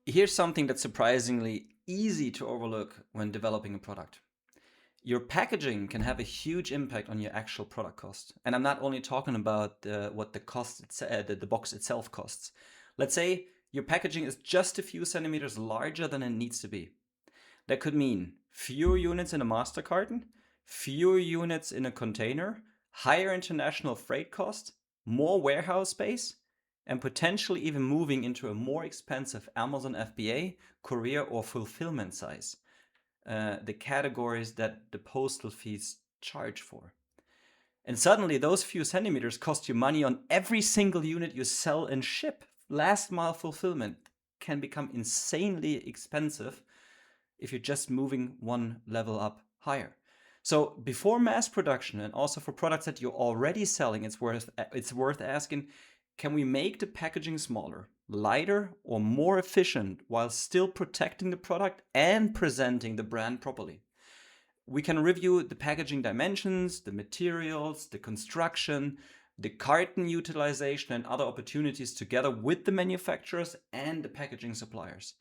Here's something that's surprisingly easy to overlook when developing a product. Your packaging can have a huge impact on your actual product cost. And I'm not only talking about what the box itself costs. Let's say your packaging is just a few centimeters larger than it needs to be. That could mean fewer units in a master carton, fewer units in a container, higher international freight cost, more warehouse space, and potentially even moving into a more expensive Amazon FBA, courier, or fulfillment size, the categories that the postal fees charge for. And suddenly, those few centimeters cost you money on every single unit you sell and ship. Last mile fulfillment can become insanely expensive if you're just moving one level up higher. So before mass production, and also for products that you're already selling, it's worth asking, can we make the packaging smaller, lighter, or more efficient while still protecting the product and presenting the brand properly? We can review the packaging dimensions, the materials, the construction, the carton utilization, and other opportunities together with the manufacturers and the packaging suppliers.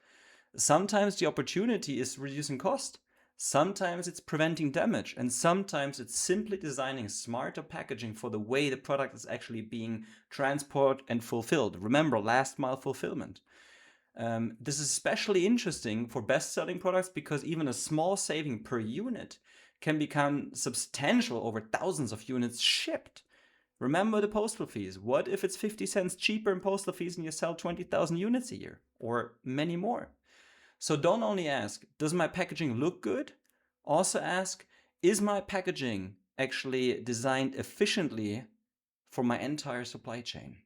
Sometimes the opportunity is reducing cost, sometimes it's preventing damage, and sometimes it's simply designing smarter packaging for the way the product is actually being transported and fulfilled. Remember, last mile fulfillment. This is especially interesting for best selling products because even a small saving per unit can become substantial over thousands of units shipped. Remember the postal fees. What if it's 50 cents cheaper in postal fees and you sell 20,000 units a year or many more? So don't only ask, does my packaging look good? Also ask, is my packaging actually designed efficiently for my entire supply chain?